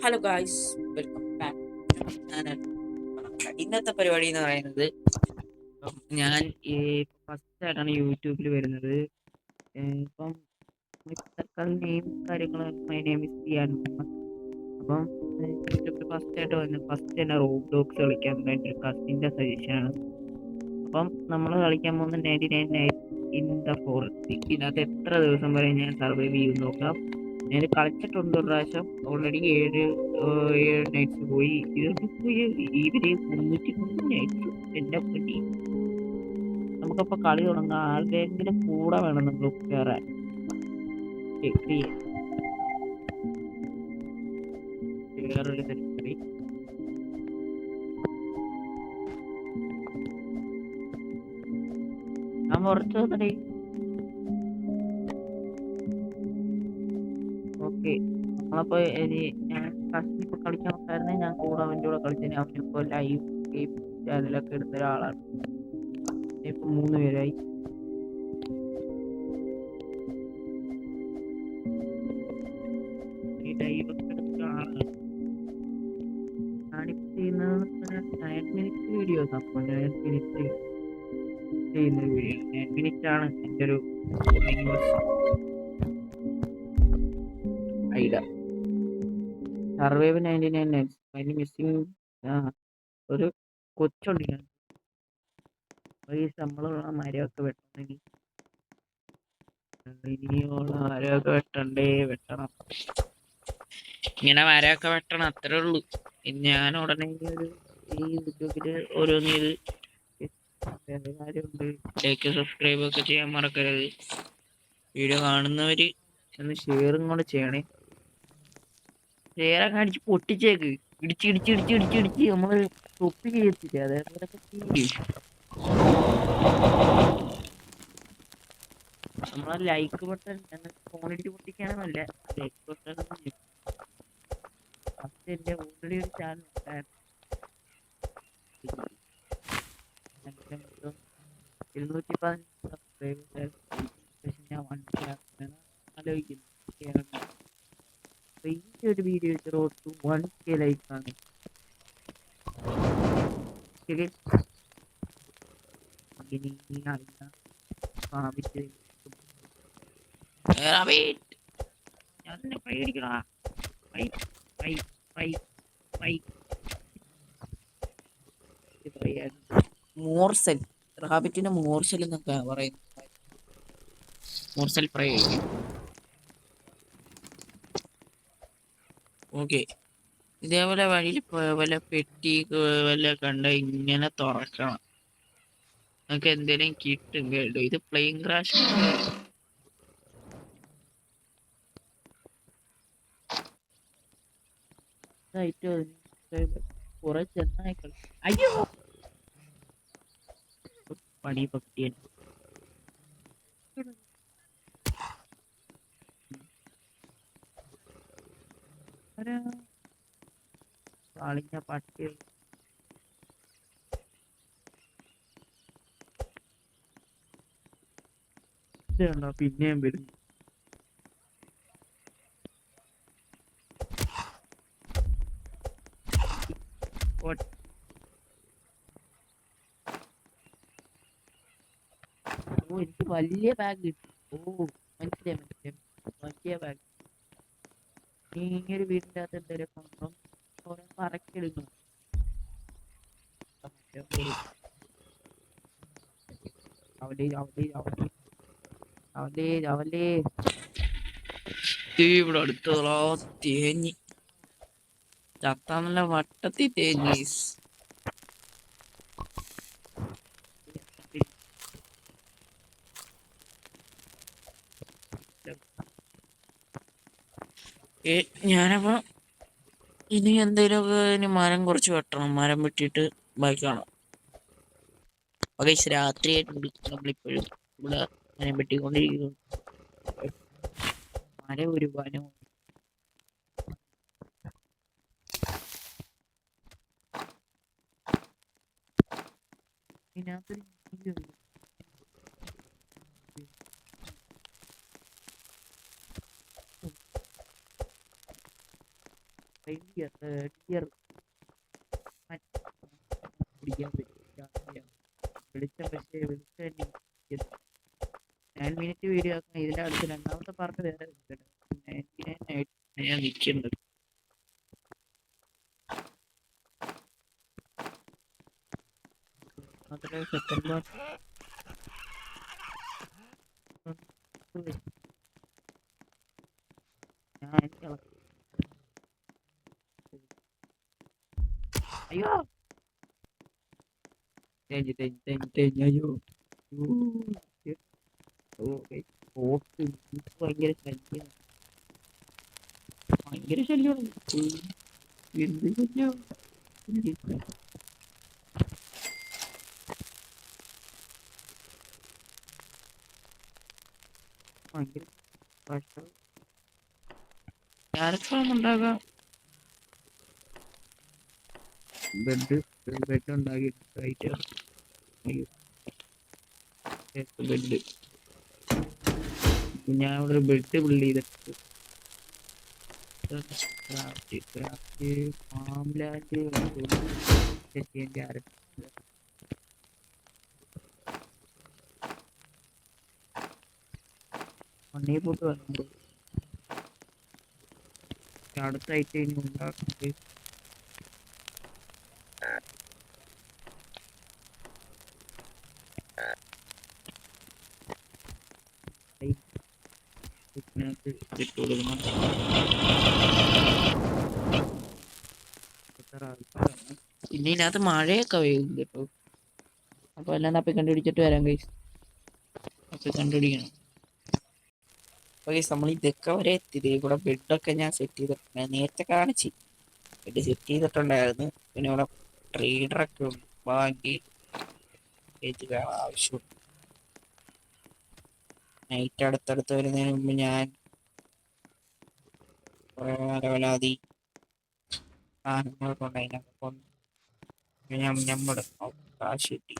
Hello guys, welcome back. ഇന്നത്തെ പരിപാടി എന്ന് പറയുന്നത് ഞാൻ ഈ ഫസ്റ്റ് ആയിട്ടാണ് യൂട്യൂബിൽ വരുന്നത്. ഇപ്പം തൽക്കാലം നെയിം കാര്യങ്ങൾ മൈ നെയിം ഇസ് ചെയ്യാൻ. അപ്പം യൂട്യൂബിൽ ഫസ്റ്റ് ആയിട്ട് വന്ന് ഫസ്റ്റ് തന്നെ റോബ് ഡോഗ്സ് കളിക്കാൻ എൻ്റെ ഒരു കസിൻ്റെ സജഷനാണ്. അപ്പം നമ്മൾ കളിക്കാൻ പോകുന്ന 99 നൈറ്റ് ഇൻ ദ ഫോറസ്റ്റ്. ഇതിനകത്ത് എത്ര ദിവസം വരെ ഞാൻ സർവൈവ് ചെയ്യും നോക്കാം. ഞാൻ കളിച്ചിട്ടുണ്ട് ഒരു പ്രാവശ്യം. ഓൾറെഡി ഏഴ് നൈറ്റ്സ് പോയി. ഇവര് 303 നൈറ്റ്സ്. എന്റെ പറ്റി നമുക്കപ്പോ കളി തുടങ്ങാം. ആരുടെയെങ്കിലും കൂടെ വേണം നമ്മൾ കയറാൻ. വേറൊരു കളി. ഞാൻ കുറച്ച് വന്നേ. ഓക്കെ, നമ്മളപ്പോ ഞാൻ കസിൻ ഇപ്പൊ കളിക്കാൻ ഉണ്ടായിരുന്നെ. ഞാൻ കൂടെ അവൻ്റെ കൂടെ കളിച്ചതിന് അവനിപ്പോ ലൈവ് ഗെയിം ചാനലൊക്കെ എടുത്ത ഒരാളാണ്. ഇപ്പൊ 3 പേരായി. ഈ ലൈവ് ഒക്കെ എടുത്ത ആളാണ്. ഞാനിപ്പോ ചെയ്യുന്നത് 9 മിനിറ്റ് വീഡിയോസ്. അപ്പോൾ 9 മിനിറ്റ് ചെയ്യുന്ന വീഡിയോ 9 മിനിറ്റ് ആണ് എൻ്റെ ഒരു ഐഡിയ. Survive 99 nights. അതിന് മിസ്സിങ് ഒരു കൊച്ചുണ്ട്. ഞാൻ ഈ ശമ്പളമുള്ള മരമൊക്കെ വെട്ടണമെങ്കിൽ ഇനിയുള്ള മരമൊക്കെ വെട്ടണം. ഇങ്ങനെ മരമൊക്കെ വെട്ടണം, അത്രേ ഉള്ളൂ. ഞാൻ ഉടനെ ഈ യൂട്യൂബില് ഓരോന്ന് ചെയ്ത് വേറെ കാര്യമുണ്ട്. ലൈക്ക് സബ്സ്ക്രൈബ് ഒക്കെ ചെയ്യാൻ മറക്കരുത്. വീഡിയോ കാണുന്നവര് ഒന്ന് ഷെയറും കൂടെ ചെയ്യണേ. ഷെയറൊക്കെ അടിച്ച് പൊട്ടിച്ചേക്ക്. ഇടിച്ച് നമ്മള് തൊപ്പി ചെയ്യത്തില്ല. അതേപോലൊക്കെ ചെയ്യും. നമ്മളെ ലൈക്ക് ബട്ടൺ ഫോണിട്ട് പൊട്ടിക്കാനല്ല, ലൈക്ക് ബട്ടൺ ഫസ്റ്റ് എന്റെ ഓൾറെഡി ഒരു ചാനൽ ഉണ്ടായിരുന്നു. 215 സബ്സ്ക്രൈബേഴ്സ്. ഞാൻ ആലോചിക്കുന്നു ഈ ഒരു video road to 1K like ആണ്. ഇനി ഞാൻ പേടിക്കണ മോർസൽ റാബിറ്റിന്റെ മോർസൽ എന്നൊക്കെ പറയുന്നു. Morsel fry. ഓക്കെ, ഇതേപോലെ വഴിയിൽ വല്ല പെട്ടി വല്ല കണ്ട ഇങ്ങനെ തുറക്കണം. നമുക്ക് എന്തേലും കിട്ടും കേട്ടോ. ഇത് പ്ലെയിൻ ക്രാഷ്. കുറെ ചെന്നായിക്കൾ. അയ്യോ, പണി പറ്റിയ കളിഞ്ഞ പട്ടി. ഇതുണ്ടോ പിന്നെയും വരുന്നു. ഓ, എനിക്ക് വലിയ ബാഗ് കിട്ടി. ഓ, മനസ്സിലായി. വലിയ ബാഗ്. നീ ഒരു വീടിൻ്റെ അകത്ത് എന്തെങ്കിലും കൊണ്ടും കുറെ പറക്കെടുക്കണം. അവലേ ഇവിടെ അടുത്തുള്ള തേഞ്ഞി ചത്താന്നല്ല വട്ടത്തി തേഞ്ഞി. ഞാനപ്പോ ഇനി എന്തേലുമൊക്കെ ഇനി മരം കുറച്ച് വെട്ടണം. മരം വെട്ടിയിട്ട് ബാക്കി കാണാം. ഓക്കെ, രാത്രിയായിട്ടുണ്ട്. നമ്മളിപ്പോഴും ഇവിടെ മരം വെട്ടിക്കൊണ്ടിരിക്കുന്നു. മരം ഒരു വനം. ഇതിനകത്തൊരു ഡിയർ പിടിക്കാൻ പറ്റും. വിളിച്ച പക്ഷേ വിളിച്ച 9 മിനിറ്റ് വീഡിയോ ആക്കണം. ഇതിന്റെ അടുത്ത് രണ്ടാമത്തെ പാർട്ട് വേറെ ഞാൻ നിൽക്കുന്നത്. മാത്രമേ സെക്കൻഡ് പാർട്ട് ഞാൻ അയ്യോ അയ്യോ ഭയങ്കര ശല്യം, ഭയങ്കര ശല്യമാണ്. എന്ത് ശല്യം ഭയങ്കര കഷ്ടം. ക്യാരക്ടറൊന്നും ഉണ്ടാകാം. ബെഡ് ഉണ്ടാക്കിയിട്ട് ബെഡ് ഞാൻ ഇവിടെ ഒരു ബെഡ് ബിൽഡ് ചെയ്തിട്ട് ഫാംലാൻഡ് മണ്ണി പോട്ട് വന്നു. അടുത്തായിട്ട് ഇനി ഉണ്ടാക്കുന്നത് ഇട്ട് കൊടുക്കണം. പിന്നെ ഇതിനകത്ത് മഴയൊക്കെ പെയ്യുന്നുണ്ട് കേട്ടോ. അപ്പൊ എല്ലാം തപ്പി കണ്ടുപിടിച്ചിട്ട് വരാം ഗൈസ്. തപ്പി കണ്ടുപിടിക്കണം. അപ്പൊ ഗൈസ് നമ്മൾ ഇതൊക്കെ വരെ എത്തിയത്. ഇവിടെ ബെഡൊക്കെ ഞാൻ സെറ്റ് ചെയ്തിട്ടുണ്ട്. നേരത്തെ കാണിച്ച് ബെഡ് സെറ്റ് ചെയ്തിട്ടുണ്ടായിരുന്നു. പിന്നെ ഇവിടെ ട്രേഡറൊക്കെ ഉണ്ട്. ബാക്കി ആവശ്യമുണ്ട്. നൈറ്റ് അടുത്തടുത്ത് വരുന്നതിന് മുമ്പ് ഞാൻ കുറെ നിരവധി സാധനങ്ങളൊക്കെ ഉണ്ട്. അതിനൊക്കെ നമ്മൾ കാശ് കിട്ടി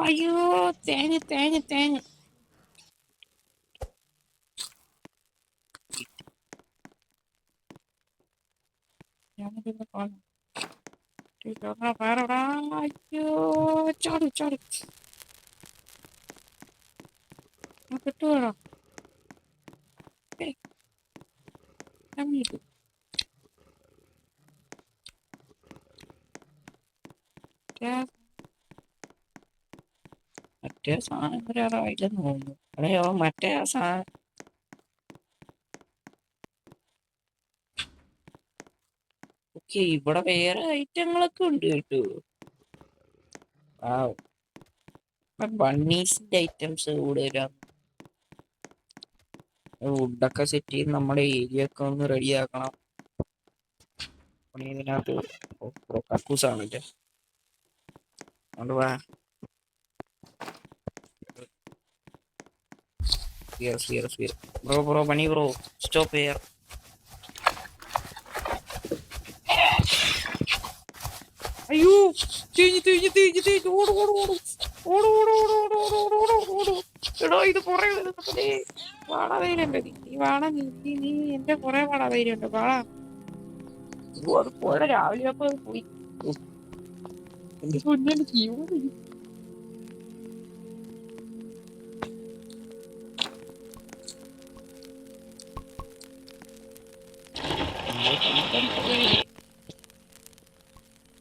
അയ്യോ തേഞ്ഞ് തേഞ്ഞ് തേഞ്ഞ് ഞാനിതിന്റെ കാണും. അയ്യോ ചാടി ചാടി കിട്ടുവാണോ? മറ്റേ സാധനം ഒരാളായില്ലെന്ന് തോന്നുന്നു. അതെയോ മറ്റേ ആ സാധനം ഓക്കെ. ഇവിടെ വേറെ ഐറ്റങ്ങളൊക്കെ ഉണ്ട് കേട്ടോ. ബണ്ണീസിന്റെ ഐറ്റംസ് കൂടുതലാണ്. വുഡൊക്കെ സെറ്റ് ചെയ്ത് നമ്മുടെ ഏരിയ ഒക്കെ ഒന്ന് റെഡിയാക്കണം. ഇതിനകത്ത് കക്കൂസാണല്ലേ. അതുകൊണ്ട് വാ. ബ്രോ പണി ബ്രോ സ്റ്റോപ്പ് ഹിയർ. അയ്യോ എടോ ഇത് കൊറേ വാടകയിലുണ്ട്. നീ വാട നീ എന്റെ കൊറേ വാടകയിലുണ്ട്. വാടാ അത് പോലെ രാവിലെ അപ്പൊ പോയി എന്റെ പൊന്നെ ജീവൻ.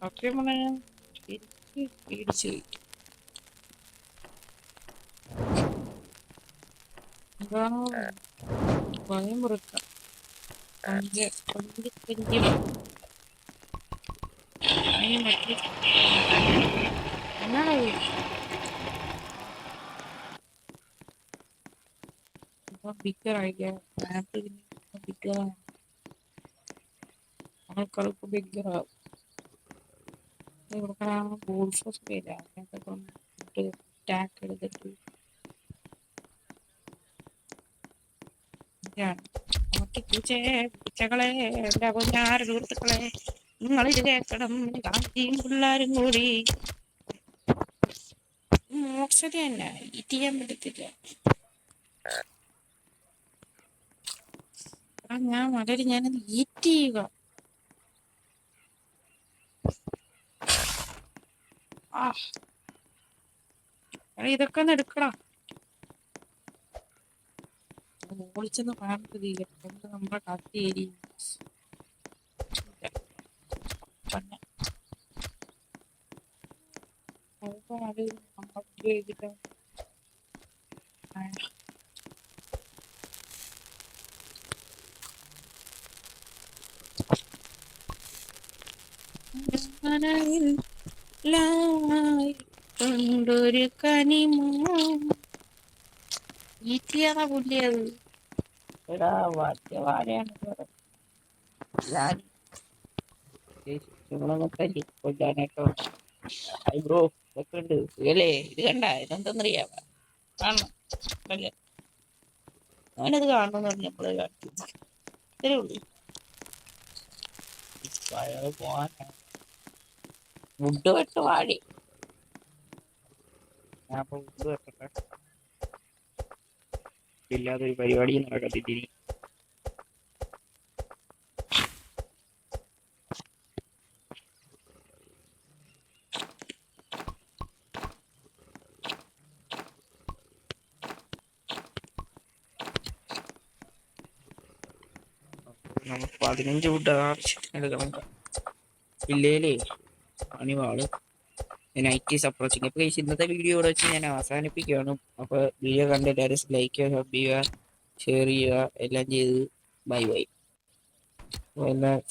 സത്യം പറഞ്ഞാൽ ശരിക്ക് പേടിച്ചു പോയി. എന്താണോ ഭയം പുറക്കാം. എന്നാണ് ബിഗറായി ബിഗറാണ് ആൾക്കാർക്ക് ബിഗറാവും. ഇവിടെ ബോൾസസ് വരിക അങ്ങനത്തെ ടാക്ക് എടുത്തിട്ട് പൂച്ചകളെ എന്റെ പൊന്നാര സുഹൃത്തുക്കളെ നിങ്ങളിത് കേൾക്കണം. ഗാന്ധിയും പിള്ളേരും കൂടി ശരി തന്നെ ഈറ്റ് ചെയ്യാൻ പറ്റത്തില്ല. ഞാൻ വളരെ ഞാനത് ഈറ്റ് ചെയ്യുക. ഇതൊക്കെ ഒന്ന് എടുക്കടാ. വിളിച്ചെന്ന് പറഞ്ഞത് നമ്മുടെ കത്തി ൊരു കനിമോ ഈറ്റിയാണ പുല്ലിയത്. എടാ വാഴയാണ് കൊല്ലാനായിട്ടോ. ബ്രോ ഇതൊക്കെ ഉണ്ട് സുഖല്ലേ? ഇത് കണ്ട ഇതെന്തെന്നറിയാവ? കാണണം അല്ലേ? ഞാനത് കാണണമെന്ന് പറഞ്ഞ നമ്മള് കാണിച്ചു ഇത്രേ ഉള്ളൂ. പോവാനാണ് വുഡ് വെട്ട് വാടി. ഞാൻ ഇപ്പൊ വുഡ് വെട്ടട്ടെ, ഇല്ലാതെ ഒരു പരിപാടി നടക്കത്തില്ല. നമുക്ക് 15 വുഡ് ആവശ്യത്തിന് ഇല്ലേലേ അണിവാള് നൈറ്റ് ഈസ് അപ്രോച്ചിങ്. അപ്പൊ ഇന്നത്തെ വീഡിയോ ഇവിടെ വെച്ച് ഞാൻ അവസാനിപ്പിക്കുകയാണ്. അപ്പൊ വീഡിയോ കണ്ട് എല്ലാവരും ലൈക്ക് ചെയ്യുക, സബ് ചെയ്യുക, ഷെയർ ചെയ്യുക, എല്ലാം ചെയ്ത് ബൈ ബൈ.